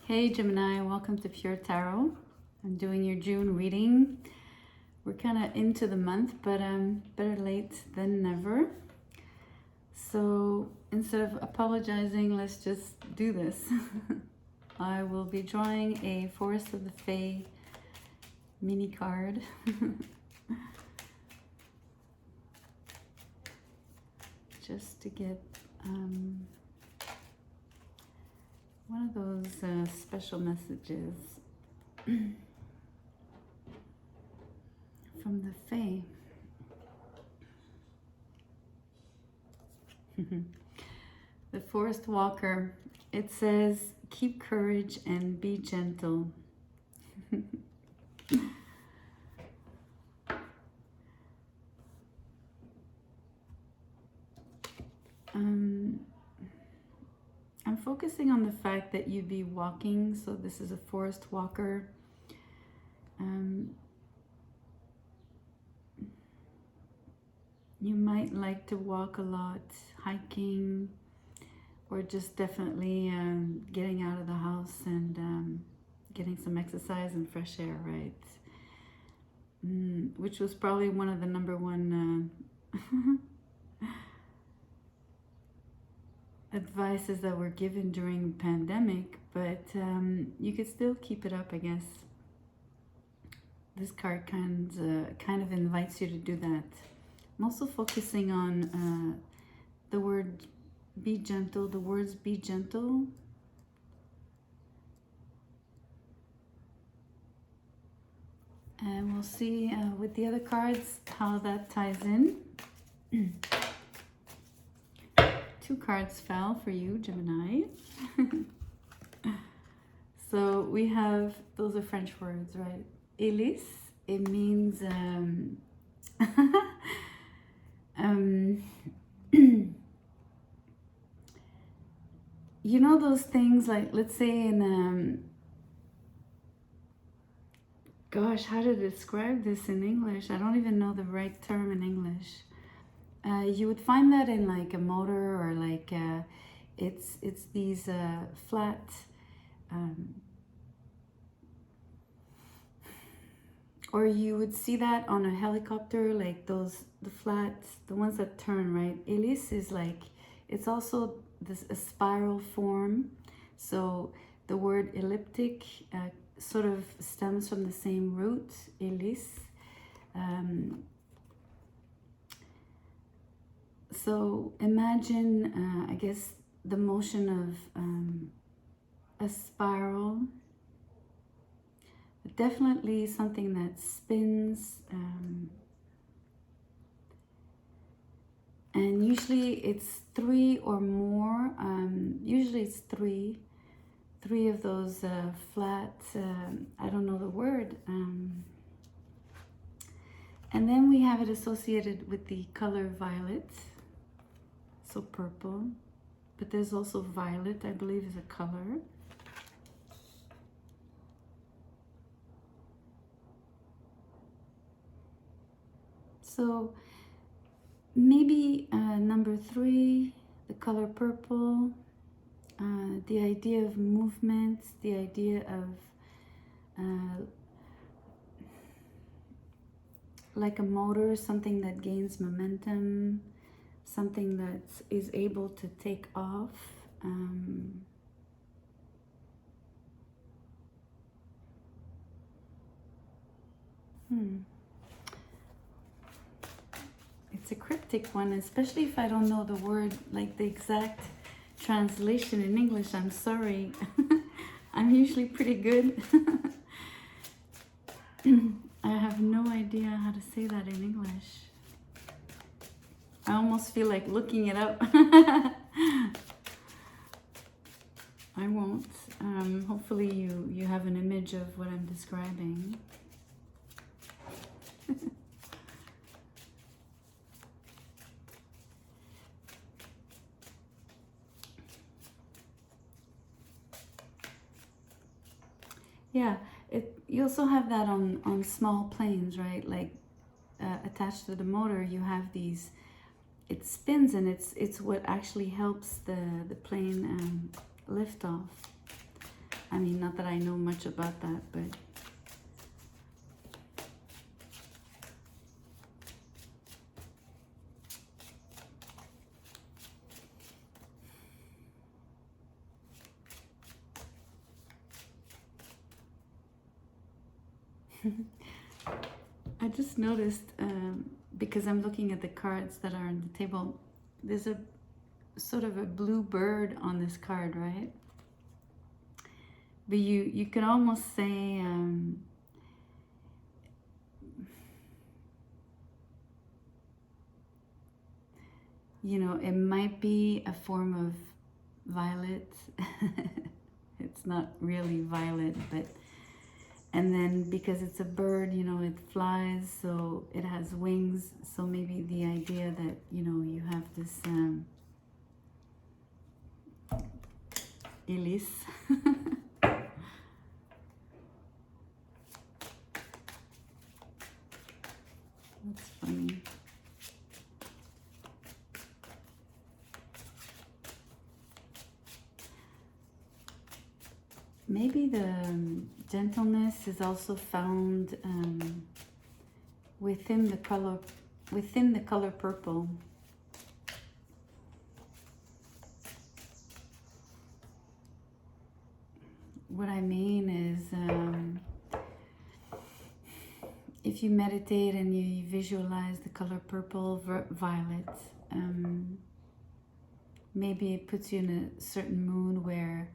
Hey Gemini, welcome to Pure Tarot. I'm doing your June reading. We're kind of into the month, but better late than never. So instead of apologizing, let's just do this. I will be drawing a Forest of the Fae mini card. Just to get one of those special messages from the Fae. The Forest Walker. It says, keep courage and be gentle. I'm focusing on the fact that you'd be walking, so this is a forest walker. You might like to walk a lot, hiking, or just definitely getting out of the house and getting some exercise and fresh air, right? Which was probably one of the number one advices that were given during the pandemic, but you could still keep it up, I guess. This card kind of invites you to do that. I'm also focusing on the word be gentle, the words be gentle. And we'll see with the other cards how that ties in. Two cards fell for you, Gemini. So we have, those are French words, right? Hélice, it means you know those things, like, let's say in gosh, how to describe this in English? I don't even know the right term in English. You would find that in like a motor, or like it's these flat or you would see that on a helicopter, like the ones that turn, right? Hélice is like, it's also a spiral form. So the word elliptic sort of stems from the same root, hélice. So imagine, I guess, the motion of a spiral. Definitely something that spins. And usually it's three or more. Usually it's three of those flat, I don't know the word. And then we have it associated with the color violet. So purple, but there's also violet, I believe, is a color. So maybe number 3, the color purple, the idea of movement, the idea of like a motor, something that gains momentum, something that is able to take off. It's a cryptic one, especially if I don't know the word, like the exact translation in English. I'm sorry. I'm usually pretty good. I have no idea how to say that in English. I almost feel like looking it up. I won't. Hopefully you have an image of what I'm describing. Yeah, you also have that on small planes, right? Like attached to the motor, you have these, it spins, and it's what actually helps the plane lift off. I mean, not that I know much about that, but I just noticed, because I'm looking at the cards that are on the table, there's a sort of a blue bird on this card, right? But you could almost say, you know, it might be a form of violet. It's not really violet, but, and then because it's a bird, you know, it flies, so it has wings. So maybe the idea that, you know, you have this hélice. That's funny. Maybe the gentleness is also found within the color purple. What I mean is, if you meditate and you visualize the color purple, violet, maybe it puts you in a certain mood where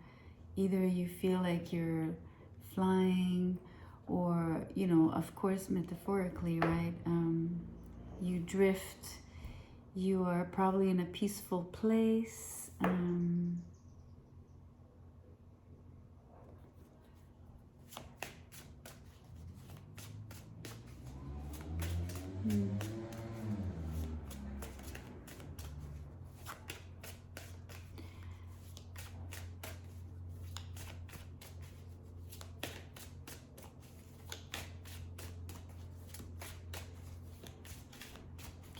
either you feel like you're flying, or, you know, of course, metaphorically, right? You drift, you are probably in a peaceful place.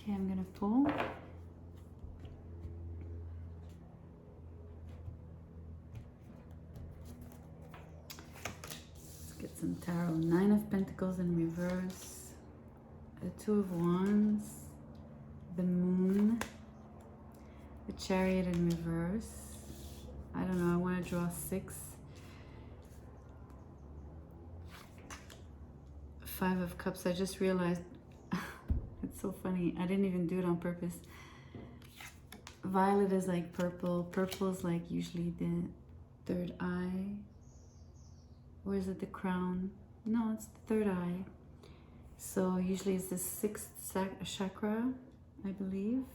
Okay, I'm gonna pull. Let's get some tarot. Nine of Pentacles in reverse, the Two of Wands, the Moon, the Chariot in reverse. I don't know, I want to draw 6. Five of Cups. I just realized, it's so funny, I didn't even do it on purpose. Violet is like purple. Purple is like usually the third eye. Or is it the crown? No, it's the third eye. So usually it's the 6th chakra, I believe.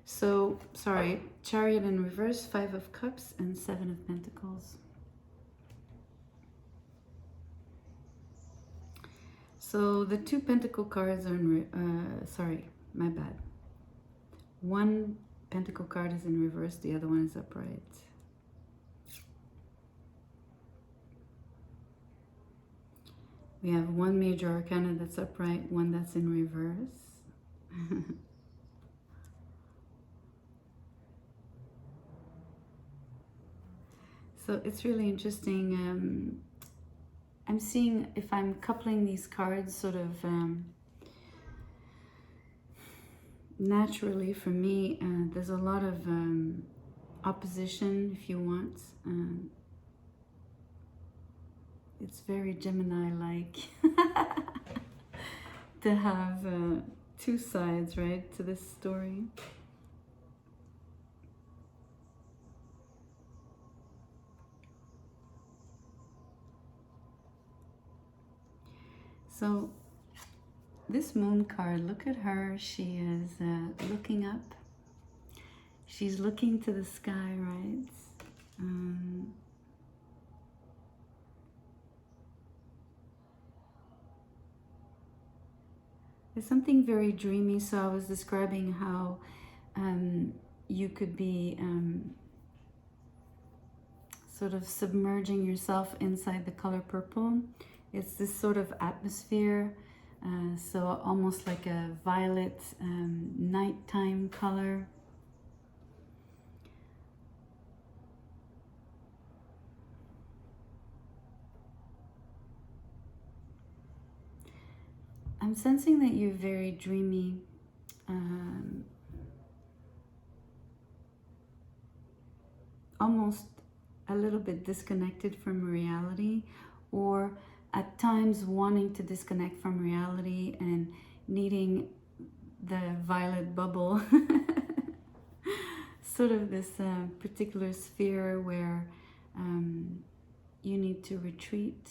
So, sorry, Chariot in reverse, 5 of Cups, and 7 of Pentacles. So the 2 Pentacle cards are in, sorry, my bad. 1 Pentacle card is in reverse, the other one is upright. We have 1 Major Arcana that's upright, 1 that's in reverse. So it's really interesting. I'm seeing if I'm coupling these cards sort of naturally for me, there's a lot of opposition, if you want. It's very Gemini-like to have 2 sides, right, to this story. So this Moon card, look at her. She is looking up. She's looking to the sky, right? There's something very dreamy. So I was describing how you could be sort of submerging yourself inside the color purple. It's this sort of atmosphere, so almost like a violet nighttime color. I'm sensing that you're very dreamy. Almost a little bit disconnected from reality, or at times wanting to disconnect from reality and needing the violet bubble. Sort of this particular sphere where you need to retreat.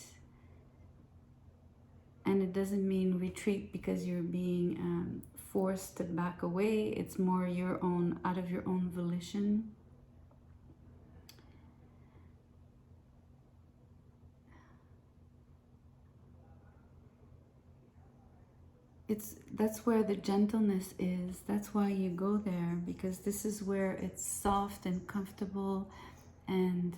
And it doesn't mean retreat because you're being forced to back away. It's more your own, out of your own volition. That's where the gentleness is. That's why you go there, because this is where it's soft and comfortable and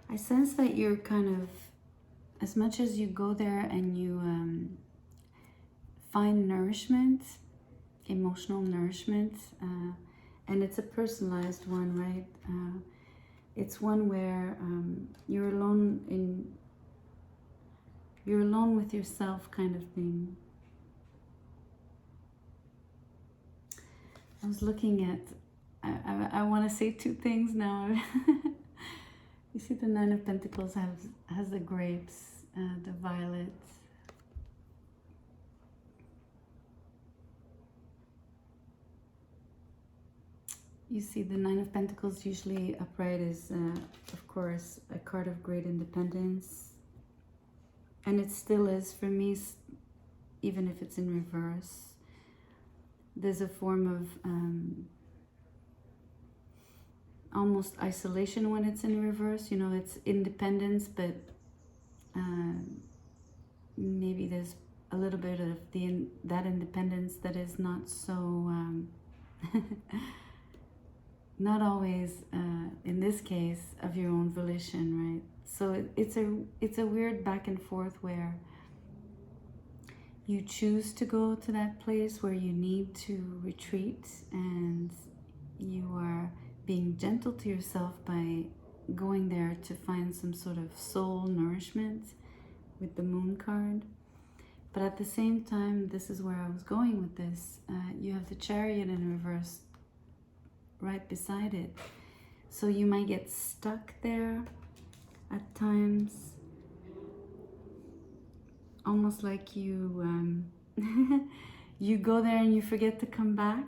I sense that you're kind of, as much as you go there and you find nourishment, emotional nourishment, and it's a personalized one, right? It's one where you're alone with yourself, kind of thing. I was looking at, I want to say two things now. You see the Nine of Pentacles has the grapes, the violets. You see the Nine of Pentacles usually upright is, of course, a card of great independence. And it still is for me, even if it's in reverse. There's a form of almost isolation when it's in reverse. You know, it's independence, but maybe there's a little bit of that independence that is not so not always in this case of your own volition, right? So it's a weird back and forth where you choose to go to that place where you need to retreat, and you are being gentle to yourself by going there to find some sort of soul nourishment with the Moon card. But at the same time, this is where I was going with this. You have the Chariot in reverse right beside it. So you might get stuck there at times. Almost like you you go there and you forget to come back.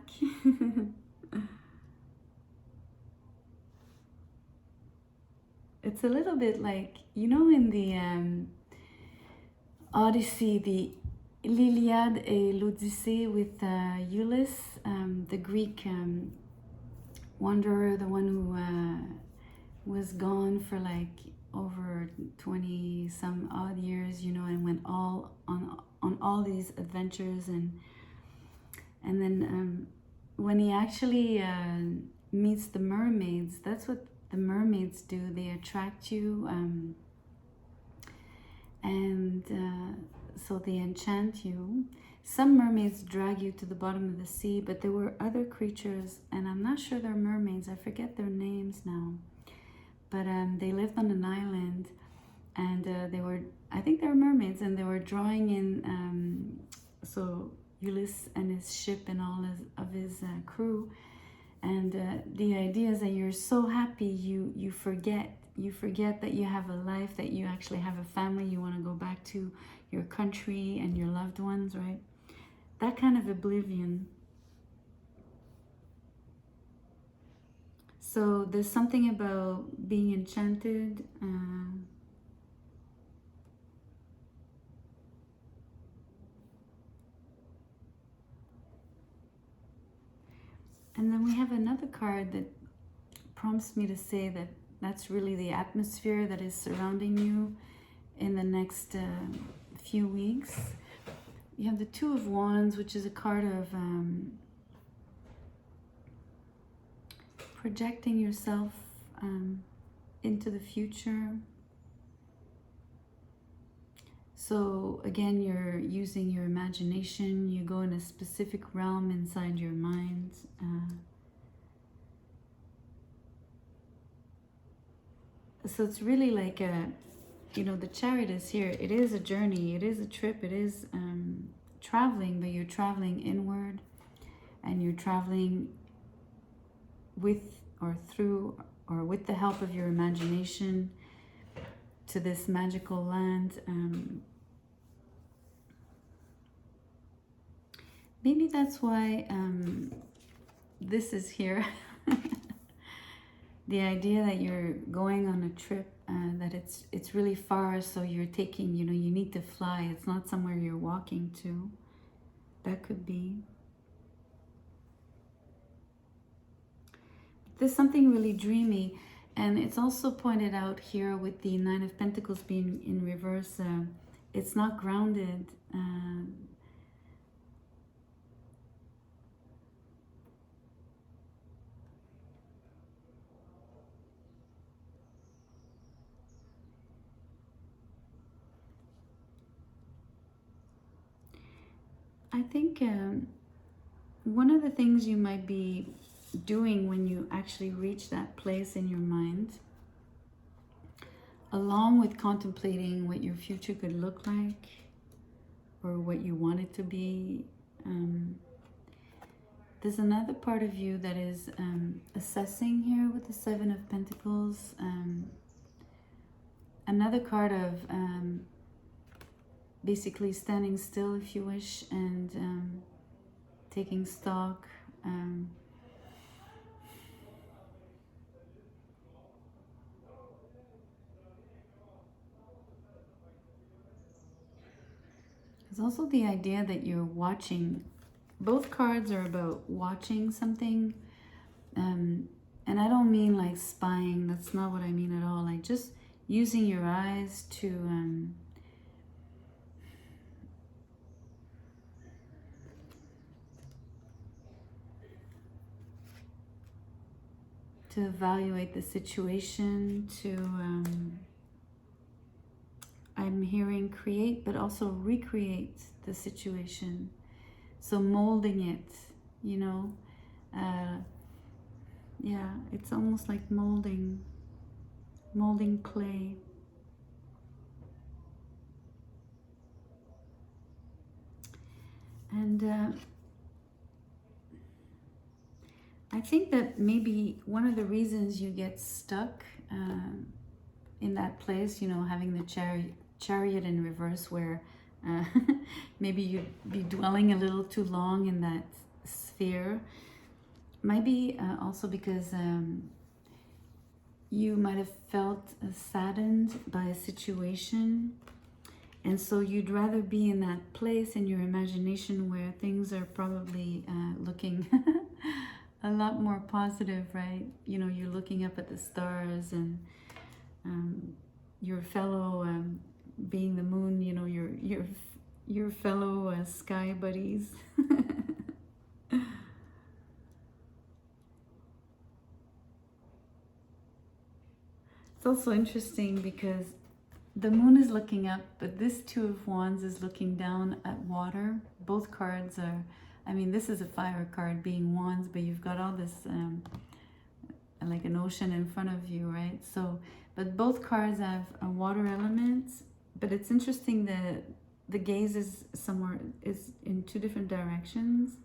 It's a little bit like, you know, in the Odyssey, the l'Iliade et l'Odyssée with Ulysses, the Greek wanderer, the one who was gone for like over 20 some odd years, you know, and went all on all these adventures, and then when he actually meets the mermaids, that's what the mermaids do. They attract you, and so they enchant you. Some mermaids drag you to the bottom of the sea, but there were other creatures, and I'm not sure they're mermaids, I forget their names now, but they lived on an island, and they were, I think they were mermaids, and they were drawing in, so Ulysses and his ship and all of his crew, and the idea is that you're so happy, you forget that you have a life, that you actually have a family, you want to go back to your country and your loved ones, right? That kind of oblivion. So there's something about being enchanted. And then we have another card that prompts me to say that that's really the atmosphere that is surrounding you in the next few weeks. You have the Two of Wands, which is a card of projecting yourself into the future, So again, you're using your imagination. You go in a specific realm inside your mind. So it's really like a, you know, the Chariot is here. It is a journey. It is a trip. It is traveling, but you're traveling inward, and you're traveling with or through or with the help of your imagination to this magical land. Maybe that's why this is here. The idea that you're going on a trip, that it's really far, so you're taking, you know, you need to fly. It's not somewhere you're walking to. That could be. There's something really dreamy, and it's also pointed out here with the Nine of Pentacles being in reverse. It's not grounded. I think one of the things you might be doing when you actually reach that place in your mind, along with contemplating what your future could look like or what you want it to be, there's another part of you that is assessing here with the Seven of Pentacles. Another card of basically standing still, if you wish, and taking stock. There's also the idea that you're watching. Both cards are about watching something. And I don't mean like spying. That's not what I mean at all. Like just using your eyes to evaluate the situation, I'm hearing create, but also recreate the situation. So molding it, you know, yeah, it's almost like molding clay. And I think that maybe one of the reasons you get stuck in that place, you know, having the chariot in reverse, where maybe you'd be dwelling a little too long in that sphere, might be also because you might have felt saddened by a situation, and so you'd rather be in that place in your imagination where things are probably looking a lot more positive, right? You know, you're looking up at the stars, and your fellow, being the moon, you know, your fellow sky buddies. It's also interesting because the moon is looking up, but this Two of Wands is looking down at water. Both cards are, I mean, this is a fire card being wands, but you've got all this like an ocean in front of you, right? So, but both cards have a water element, but it's interesting that the gaze is in two different directions,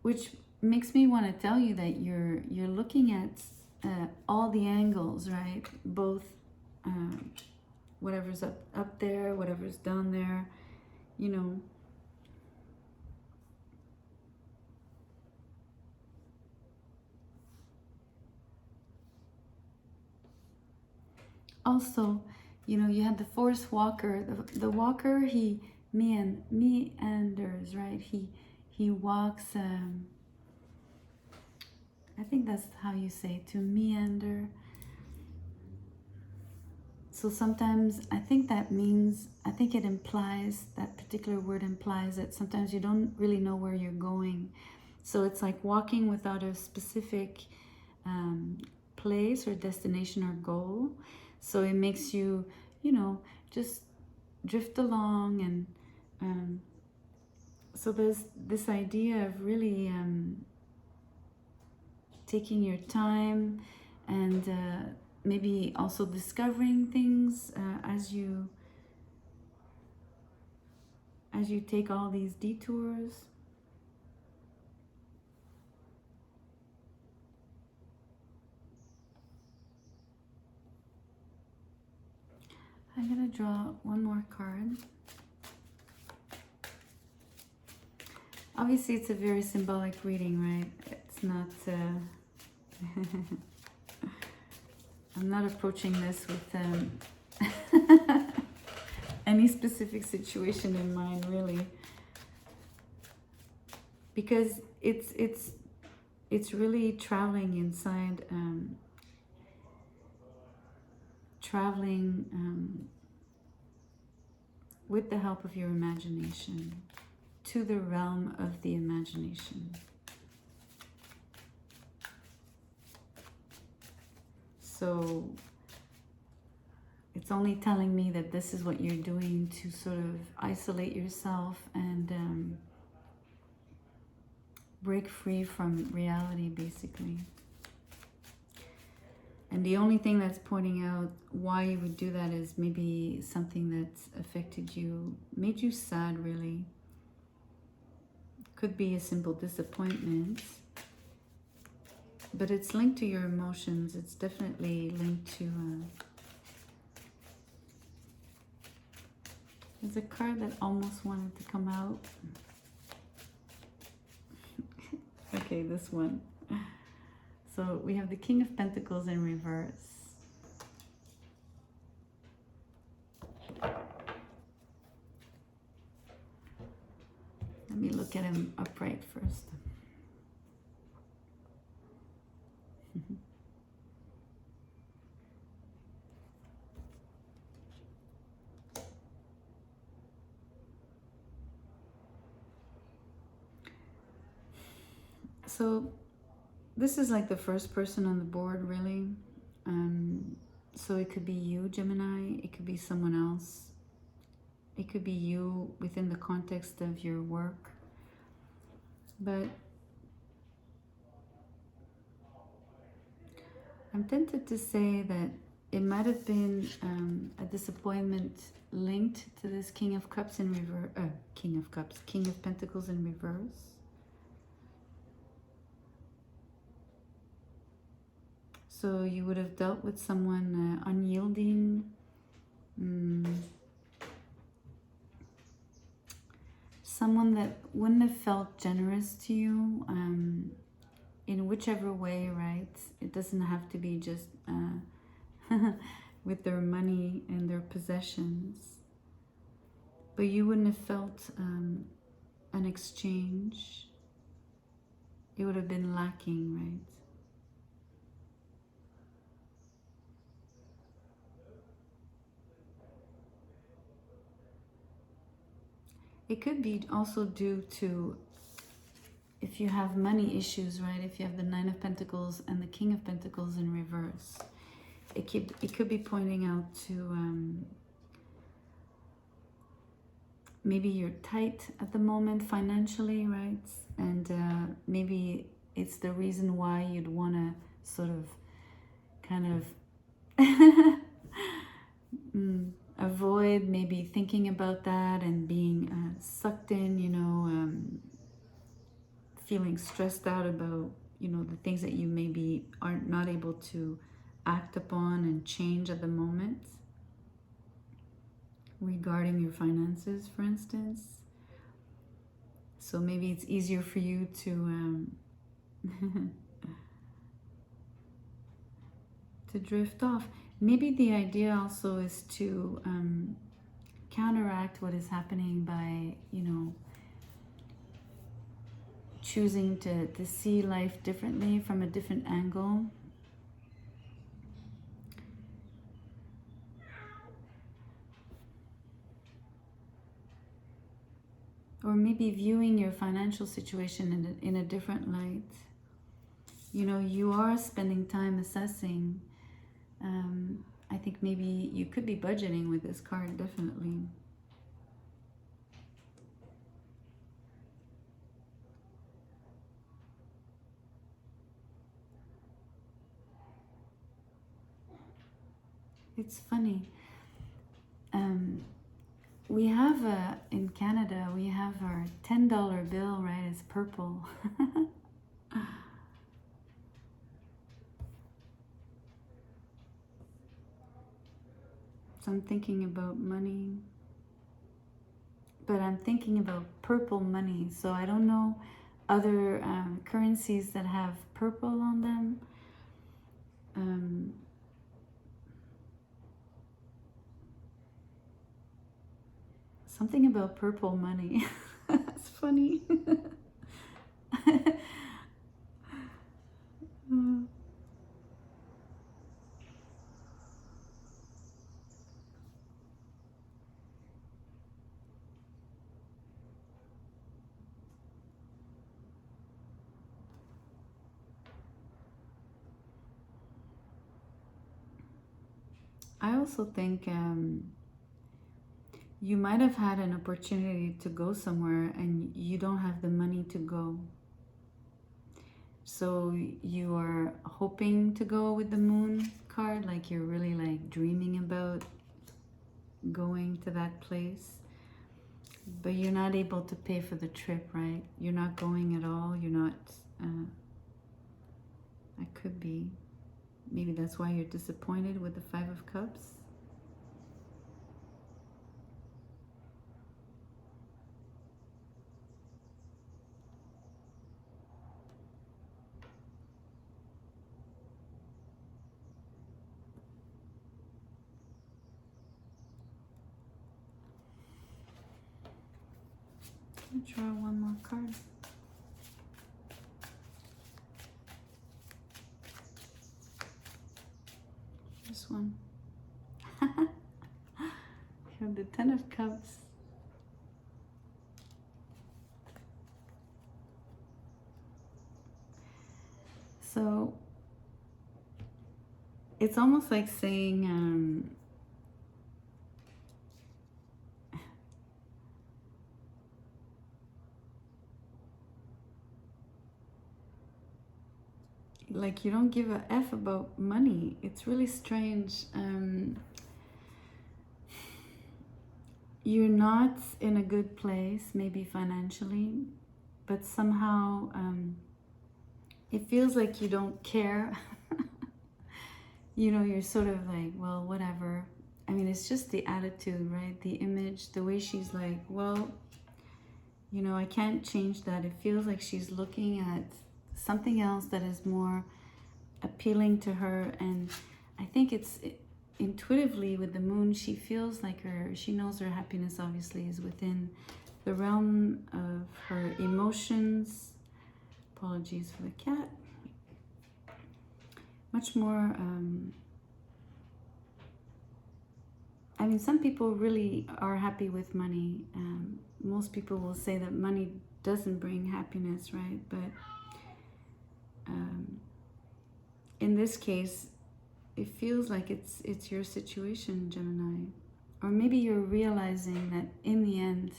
which makes me want to tell you that you're looking at all the angles, right? Both whatever's up there, whatever's down there, you know. Also, you know, you had the Forest Walker. The walker, he meanders, right? He walks. I think that's how you say to meander. So sometimes I think it implies, that particular word implies that sometimes you don't really know where you're going. So it's like walking without a specific place or destination or goal. So it makes you you know, just drift along. And so there's this idea of really taking your time and maybe also discovering things as you take all these detours. I'm gonna draw one more card. Obviously, it's a very symbolic reading, right? It's not, I'm not approaching this with any specific situation in mind, really. Because it's really traveling inside, with the help of your imagination, to the realm of the imagination. So it's only telling me that this is what you're doing to sort of isolate yourself and break free from reality, basically. And the only thing that's pointing out why you would do that is maybe something that's affected you, made you sad, really. Could be a simple disappointment, but it's linked to your emotions. It's definitely linked to... there's a card that almost wanted to come out. Okay, this one. So we have the King of Pentacles in reverse. Let me look at him upright first. So this is like the first person on the board, really. So it could be you, Gemini. It could be someone else. It could be you within the context of your work. But I'm tempted to say that it might have been a disappointment linked to this King of Cups in reverse. King of Cups, King of Pentacles in reverse. So you would have dealt with someone unyielding, someone that wouldn't have felt generous to you in whichever way, right? It doesn't have to be just with their money and their possessions, but you wouldn't have felt an exchange. It would have been lacking, right? It could be also due to, if you have money issues, right? If you have the Nine of Pentacles and the King of Pentacles in reverse, it could be pointing out to maybe you're tight at the moment financially, right? And maybe it's the reason why you'd want to sort of kind of avoid maybe thinking about that and being sucked in, you know, feeling stressed out about, you know, the things that you maybe are not able to act upon and change at the moment regarding your finances, for instance. So maybe it's easier for you to to drift off. Maybe the idea also is to counteract what is happening by, you know, choosing to see life differently from a different angle. Or maybe viewing your financial situation in a different light. You know, you are spending time assessing I think maybe you could be budgeting with this card, definitely. It's funny. We have in Canada, we have our $10 bill, right? It's purple. So I'm thinking about money, but I'm thinking about purple money. So I don't know other currencies that have purple on them. Something about purple money. That's funny. I also think you might have had an opportunity to go somewhere and you don't have the money to go. So you are hoping to go with the moon card, like you're really like dreaming about going to that place, but you're not able to pay for the trip, right? You're not going at all. You're not, I could be. Maybe that's why you're disappointed with the Five of Cups. I'll draw one more card. This one. You have the Ten of Cups. So it's almost like saying, like you don't give a F about money. It's really strange. You're not in a good place, maybe financially, but somehow it feels like you don't care. You know, you're sort of like, well, whatever. I mean, it's just the attitude, right? The image, the way she's like, well, you know, I can't change that. It feels like she's looking at something else that is more appealing to her. And I think it's intuitively with the moon, she feels like she knows her happiness obviously is within the realm of her emotions. Apologies for the cat. Much more, I mean, some people really are happy with money. Most people will say that money doesn't bring happiness, right? But in this case, it feels like it's your situation, Gemini. Or maybe you're realizing that in the end,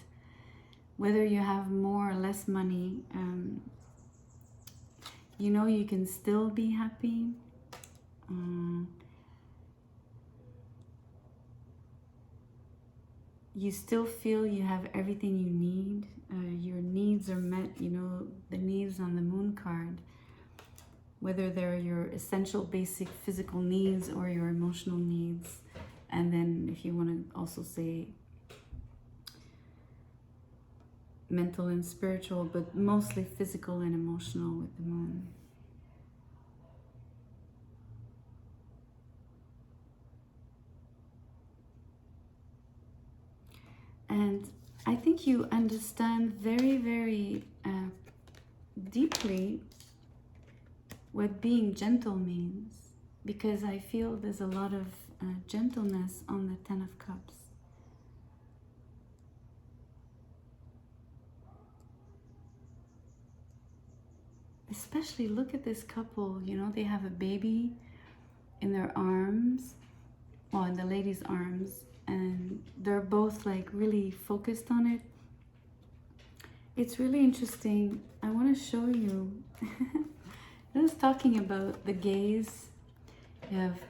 whether you have more or less money, you know you can still be happy. You still feel you have everything you need. Your needs are met, you know, the needs on the moon card, whether they're your essential basic physical needs or your emotional needs. And then if you want to also say mental and spiritual, but mostly physical and emotional with the moon. And I think you understand very, very deeply what being gentle means, because I feel there's a lot of gentleness on the Ten of Cups. Especially look at this couple, you know, they have a baby in their arms well, in the lady's arms, and they're both like really focused on it. It's really interesting. I want to show you. I was talking about the gaze. You have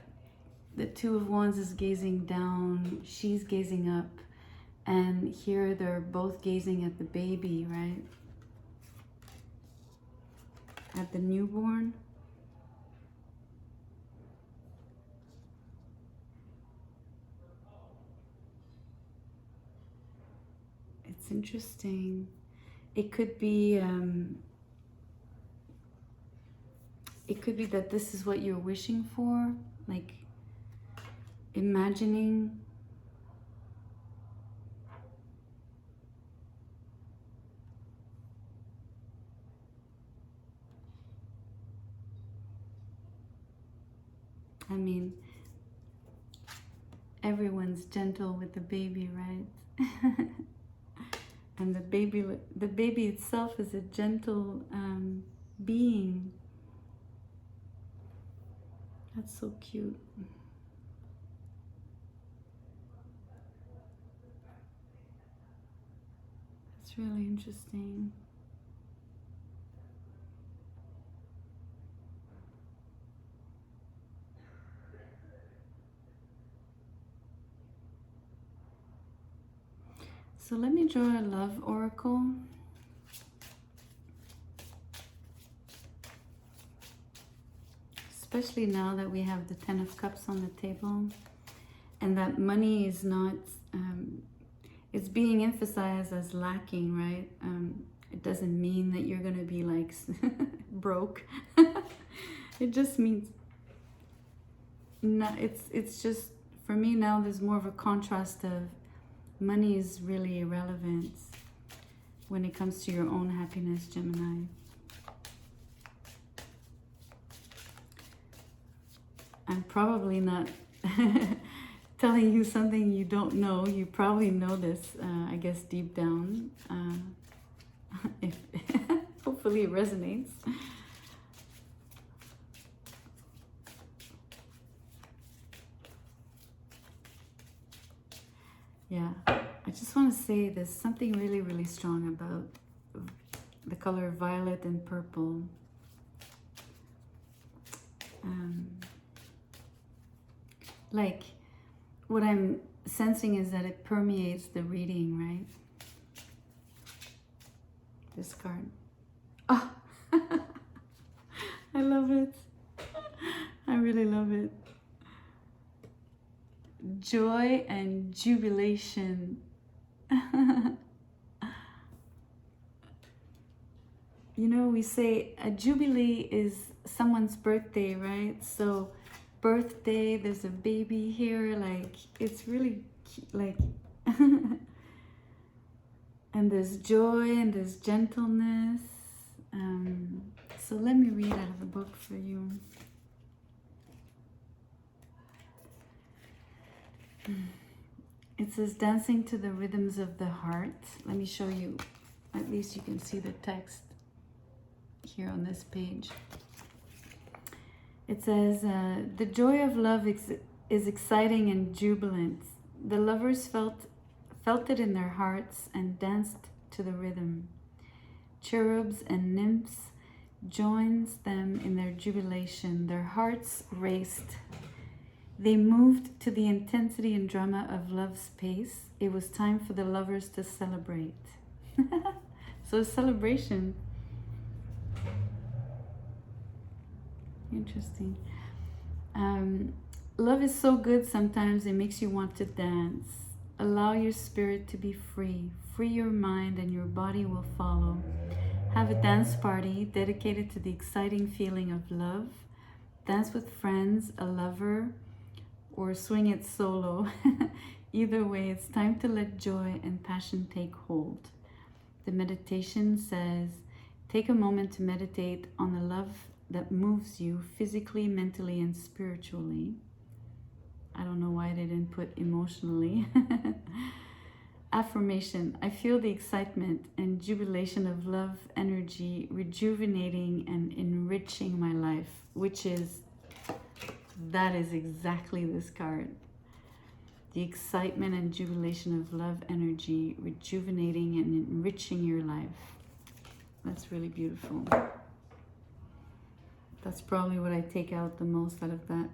the Two of Wands is gazing down, she's gazing up, and here they're both gazing at the baby, right? At the newborn. It's interesting. It could be that this is what you're wishing for, like imagining. I mean, everyone's gentle with the baby, right? And the baby itself is a gentle being. That's so cute. It's really interesting. So let me draw a love oracle. Especially now that we have the Ten of Cups on the table, and that money is not, it's being emphasized as lacking, right? It doesn't mean that you're gonna be like broke. It just means, not, it's just, for me now there's more of a contrast of money is really irrelevant when it comes to your own happiness, Gemini. I'm probably not telling you something you don't know. You probably know this, I guess, deep down. If hopefully it resonates. Yeah, I just want to say there's something really, really strong about the color violet and purple. Like, what I'm sensing is that it permeates the reading, right? This card. Oh, I love it. I really love it. Joy and jubilation. You know, we say a jubilee is someone's birthday, right? So birthday, there's a baby here, like it's really like and there's joy and there's gentleness. So let me read out of the book for you. It says dancing to the rhythms of the heart. Let me show you, at least you can see the text here on this page. It says, the joy of love is exciting and jubilant. The lovers felt it in their hearts and danced to the rhythm. Cherubs and nymphs joins them in their jubilation. Their hearts raced. They moved to the intensity and drama of love's pace. It was time for the lovers to celebrate. So a celebration. Interesting. Love is so good sometimes it makes you want to dance. Allow your spirit to be free. Free your mind and your body will follow. Have a dance party dedicated to the exciting feeling of love. Dance with friends, a lover, or swing it solo. Either way, it's time to let joy and passion take hold. The meditation says, take a moment to meditate on the love that moves you physically, mentally, and spiritually. I don't know why they didn't put emotionally. Affirmation, I feel the excitement and jubilation of love energy rejuvenating and enriching my life, which is, that is exactly this card. the excitement and jubilation of love energy, rejuvenating and enriching your life. That's really beautiful. That's probably what I take out the most out of that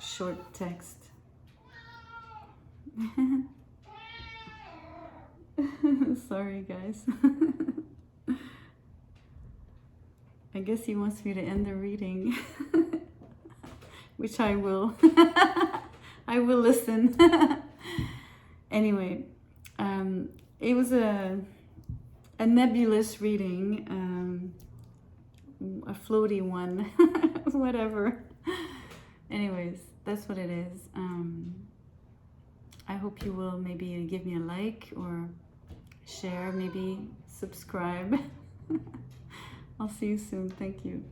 short text. Sorry, guys. I guess he wants me to end the reading, which I will. I will listen. Anyway, it was a nebulous reading, a floaty one, whatever. Anyways, that's what it is. I hope you will maybe give me a like or share, maybe subscribe. I'll see you soon. Thank you.